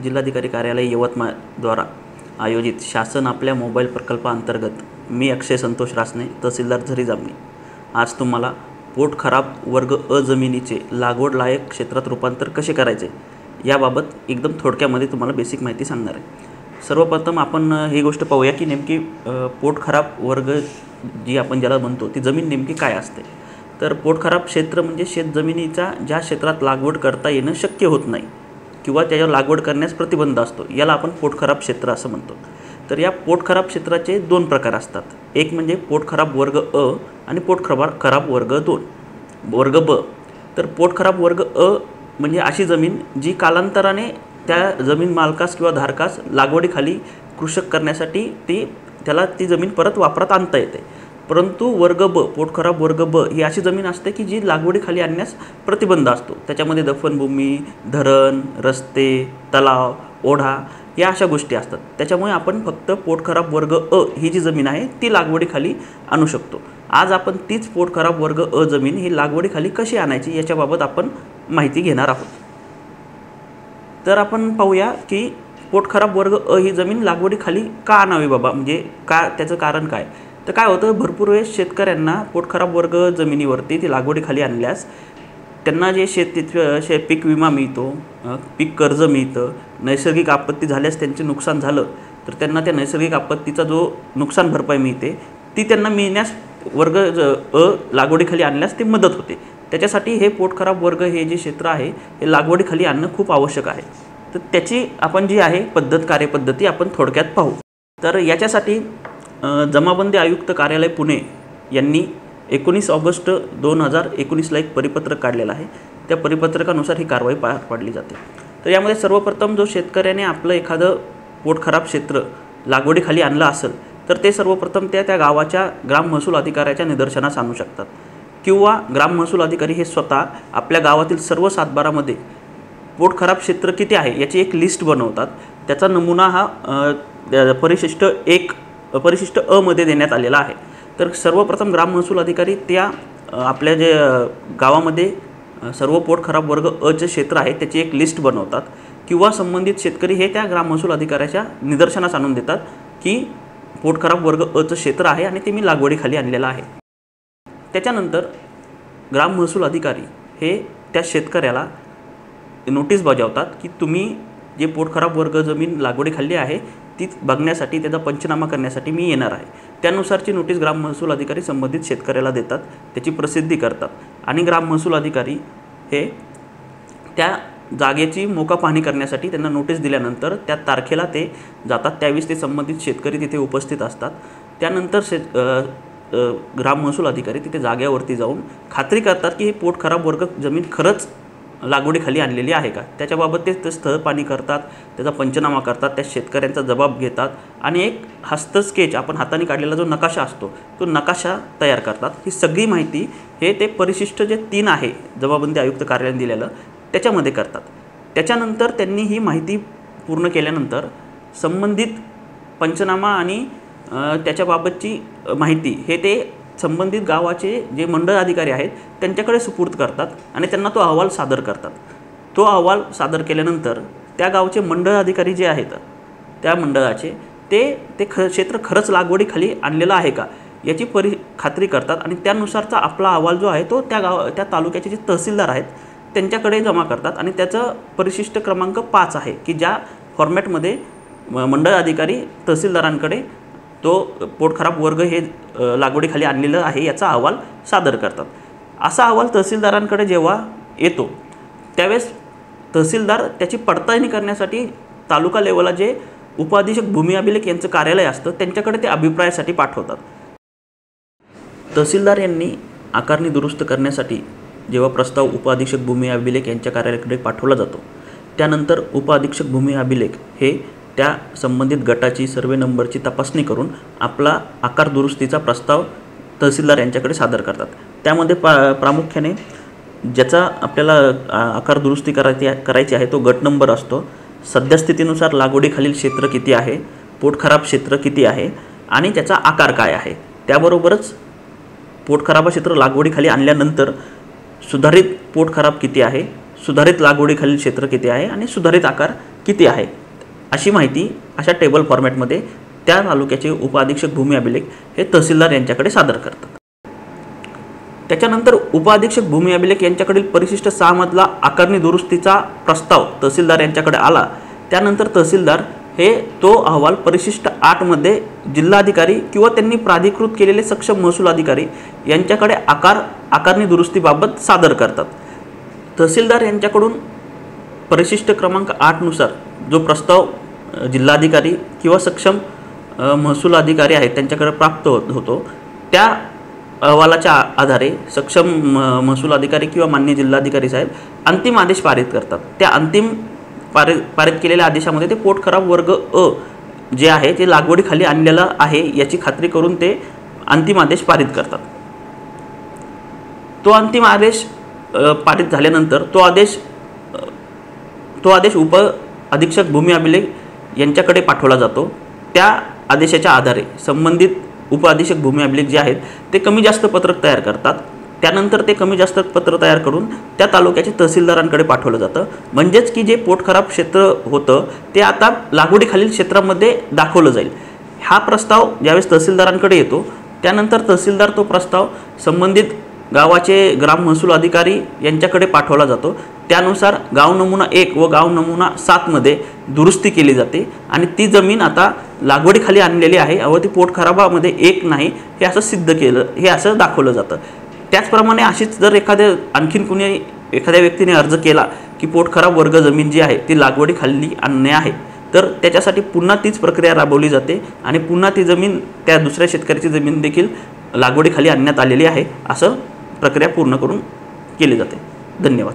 जिल्हाधिकारी कार्यालय यवतमाळ द्वारा आयोजित शासन आपल्या मोबाईल प्रकल्पाअंतर्गत मी अक्षय संतोष रासने, तहसीलदार झरी जामणी, आज तुम्हाला पोट खराब वर्ग अ जमिनीचे लागवड लायक क्षेत्रात रूपांतर कसे करायचे याबाबत एकदम थोडक्यामध्ये तुम्हाला बेसिक माहिती सांगणार आहे। सर्वप्रथम आपण ही गोष्ट पाहूया की नेमकी पोट खराब वर्ग जी आपण ज्याला म्हणतो ती जमीन नेमकी काय असते। तर पोट खराब क्षेत्र म्हणजे शेत जमिनीचा ज्या क्षेत्रात लागवड करता येणं शक्य होत नाही किंवा त्याच्यावर लागवड करण्यास प्रतिबंध असतो, याला आपण पोट खराब क्षेत्र असं म्हणतो। तर या पोट खराब क्षेत्राचे दोन प्रकार असतात, एक म्हणजे पोट खराब वर्ग अ आणि पोट खराब वर्ग वर्ग ब। तर पोट खराब वर्ग अ म्हणजे अशी जमीन जी कालांतराने त्या जमीन मालकास किंवा धारकास लागवडीखाली कृषक करण्यासाठी त्याला ती जमीन परत वापरात आणता येते। परंतु वर्ग ब, पोट खराब वर्ग ब ही अशी जमीन असते की जी लागवडीखाली आणण्यास प्रतिबंध असतो। त्याच्यामध्ये दफनभूमी, धरण, रस्ते, तलाव, ओढा या अशा गोष्टी असतात। त्याच्यामुळे आपण फक्त पोट खराब वर्ग अ ही जी जमीन आहे ती लागवडीखाली आणू शकतो। आज आपण तीच पोट खराब वर्ग अ जमीन ही लागवडीखाली कशी आणायची याच्याबाबत आपण माहिती घेणार आहोत। तर आपण पाहूया की पोट खराब वर्ग अ ही जमीन लागवडीखाली का आणावी बाबा, म्हणजे का त्याचं कारण काय। तर काय होतं, भरपूर वेळेस शेतकऱ्यांना पोट खराब वर्ग जमिनीवरती ती लागवडीखाली आणल्यास त्यांना जे पीक विमा मिळतो, पीक कर्ज मिळतं, नैसर्गिक आपत्ती झाल्यास त्यांचे नुकसान झालं तर त्यांना त्या नैसर्गिक आपत्तीचा जो नुकसान भरपाई मिळते ती त्यांना मिळण्यास वर्ग अ लागवडीखाली आणल्यास ती मदत होते। त्याच्यासाठी हे पोट खराब वर्ग हे जे क्षेत्र आहे हे लागवडीखाली आणणं खूप आवश्यक आहे। तर त्याची आपण जी आहे कार्यपद्धती आपण थोडक्यात पाहू। तर याच्यासाठी जमाबंदी आयुक्त कार्यालय पुणे यांनी 19 ऑगस्ट 2019ला एक परिपत्रक काढलेलं आहे। त्या परिपत्रकानुसार ही कारवाई पार पाडली जाते। तर यामध्ये सर्वप्रथम जो शेतकऱ्याने आपलं एखादं पोट खराब क्षेत्र लागवडीखाली आणलं असेल तर ते सर्वप्रथम त्या गावाच्या ग्राम महसूल अधिकाऱ्याच्या निदर्शनास आणू शकतात किंवा ग्राम महसूल अधिकारी हे स्वतः आपल्या गावातील सर्व सातबारामध्ये पोट खराब क्षेत्र किती आहे याची एक लिस्ट बनवतात। त्याचा नमुना हा परिशिष्ट अ मध्ये देण्यात आलेला आहे। तर सर्वप्रथम ग्राम महसूल अधिकारी त्या आपल्या जे गावामध्ये सर्व पोट खराब वर्ग अचे क्षेत्र आहे त्याची एक लिस्ट बनवतात किंवा संबंधित शेतकरी हे त्या ग्राम महसूल अधिकाऱ्याच्या निदर्शनास आणून देतात की पोट खराब वर्ग अचं क्षेत्र आहे आणि ते मी लागवडीखाली आणलेलं आहे। त्याच्यानंतर ग्राम महसूल अधिकारी हे त्या शेतकऱ्याला नोटीस बजावतात की तुम्ही जे पोट खराब वर्ग जमीन लागवडीखाली आहे ती बघण्यासाठी, त्याचा पंचनामा करण्यासाठी मी येणार आहे। त्यानुसारची नोटीस ग्राम महसूल अधिकारी संबंधित शेतकऱ्याला देतात, त्याची प्रसिद्धी करतात आणि ग्राम महसूल अधिकारी हे त्या जागेची मोका पाहणी करण्यासाठी त्यांना नोटीस दिल्यानंतर त्या तारखेला ते जातात, त्यावेळेस ते संबंधित शेतकरी तिथे उपस्थित असतात। त्यानंतर ग्राम महसूल अधिकारी तिथे जागेवरती जाऊन खात्री करतात की हे पोट खराब वर्ग जमीन खरंच लागवडीखाली आणलेली आहे का, त्याच्याबाबत ते स्थळ पाहणी करतात, त्याचा पंचनामा करतात, त्या शेतकऱ्यांचा जबाब घेतात आणि एक हस्तस्केच आपण हाताने काढलेला जो नकाशा असतो तो नकाशा तयार करतात। ही सगळी माहिती हे ते परिशिष्ट जे 3 आहे जमाबंदी आयुक्त कार्यालयाने दिलेलं त्याच्यामध्ये करतात। त्याच्यानंतर त्यांनी ही माहिती पूर्ण केल्यानंतर संबंधित पंचनामा आणि त्याच्याबाबतची माहिती हे ते संबंधित गावाचे जे मंडळ अधिकारी आहेत त्यांच्याकडे सुपूर्द करतात आणि त्यांना तो अहवाल सादर करतात। तो अहवाल सादर केल्यानंतर त्या गावचे मंडळ अधिकारी जे आहेत त्या मंडळाचे ते क्षेत्र खरंच लागवडीखाली आणलेलं आहे का याची खात्री करतात आणि त्यानुसारचा आपला अहवाल जो आहे तो त्या तालुक्याचे जे तहसीलदार आहेत त्यांच्याकडे जमा करतात आणि त्याचं परिशिष्ट क्रमांक 5 आहे की ज्या फॉर्मॅटमध्ये मंडळ अधिकारी तहसीलदारांकडे तो पोट खराब वर्ग हे लागवडीखाली आणलेलं आहे याचा अहवाल सादर करतात। असा अहवाल तहसीलदारांकडे जेव्हा येतो त्यावेळेस तहसीलदार त्याची पडताळणी करण्यासाठी तालुका लेवलला जे उपअधीक्षक भूमी अभिलेख यांचं कार्यालय असतं त्यांच्याकडे ते अभिप्रायासाठी पाठवतात। तहसीलदार यांनी आकारणी दुरुस्त करण्यासाठी जेव्हा प्रस्ताव उपअधीक्षक भूमी अभिलेख यांच्या कार्यालयाकडे पाठवला जातो त्यानंतर उपअधीक्षक भूमी अभिलेख हे त्या संबंधित गटाची सर्वे नंबरची तपासणी करून आपला आकार दुरुस्तीचा प्रस्ताव तहसीलदार यांच्याकडे सादर करतात। त्यामध्ये प्रामुख्याने ज्याचा आपल्याला आकार दुरुस्ती करायची आहे तो गट नंबर असतो, सद्यस्थितीनुसार लागवडीखालील क्षेत्र किती आहे, पोट खराब क्षेत्र किती आहे आणि त्याचा आकार काय आहे, त्याबरोबरच पोट खराब क्षेत्र लागवडीखाली आणल्यानंतर सुधारित पोट खराब किती आहे, सुधारित लागवडीखालील क्षेत्र किती आहे आणि सुधारित आकार किती आहे अशी माहिती अशा टेबल फॉर्मॅटमध्ये त्या तालुक्याचे उपअधीक्षक भूमी अभिलेख हे तहसीलदार यांच्याकडे सादर करतात। त्याच्यानंतर उपअधीक्षक भूमी अभिलेख यांच्याकडील परिशिष्ट 6 मधला आकारणी दुरुस्तीचा प्रस्ताव तहसीलदार यांच्याकडे आला। त्यानंतर तहसीलदार हे तो अहवाल परिशिष्ट 8 मध्ये जिल्हाधिकारी किंवा त्यांनी प्राधिकृत केलेले सक्षम महसूल अधिकारी यांच्याकडे आकारणी दुरुस्तीबाबत सादर करतात। तहसीलदार यांच्याकडून परिशिष्ट क्रमांक 8 नुसार जो प्रस्ताव जिल्हाधिकारी किंवा सक्षम महसूल अधिकारी आहेत त्यांच्याकडे प्राप्त होतो, त्या अहवालाच्या आधारे सक्षम महसूल अधिकारी किंवा मान्य जिल्हाधिकारी साहेब अंतिम आदेश पारित करतात। त्या अंतिम पारित केलेल्या आदेशामध्ये ते पोट खराब वर्ग अ जे आहे ते लागवडीखाली आणलेलं आहे याची खात्री करून ते अंतिम आदेश पारित करतात। तो अंतिम आदेश पारित झाल्यानंतर तो आदेश उप अधीक्षक भूमी अभिलेख यांच्याकडे पाठवला जातो। त्या आदेशाच्या आधारे संबंधित उप अधीक्षक भूमी अभिलेख जे आहेत ते कमी जास्त पत्रक तयार करतात। त्यानंतर ते कमी जास्त पत्र तयार करून त्या तालुक्याच्या तहसीलदारांकडे पाठवलं जातं। म्हणजेच की जे पोट खराब क्षेत्र होतं ते आता लागवडीखालील क्षेत्रामध्ये दाखवलं जाईल। हा प्रस्ताव ज्यावेळेस तहसीलदारांकडे येतो त्यानंतर तहसीलदार तो प्रस्ताव संबंधित गावाचे ग्राम महसूल अधिकारी यांच्याकडे पाठवला जातो। त्यानुसार गाव नमुना 1 व गाव नमुना 7 मध्ये दुरुस्ती केली जाते आणि ती जमीन आता लागवडीखाली आणलेली आहे व ती पोट खराबामध्ये एक नाही हे असं सिद्ध केलं, हे असं दाखवलं जातं। त्याचप्रमाणे अशीच जर आणखीन कुणी एखाद्या व्यक्तीने अर्ज केला की पोट खराब वर्ग जमीन जी आहे ती लागवडीखाली आणणे आहे, तर त्याच्यासाठी पुन्हा तीच प्रक्रिया राबवली जाते आणि पुन्हा ती जमीन त्या दुसऱ्या शेतकऱ्याची जमीन देखील लागवडीखाली आणण्यात आलेली आहे असं प्रक्रिया पूर्ण करून केली जाते। धन्यवाद।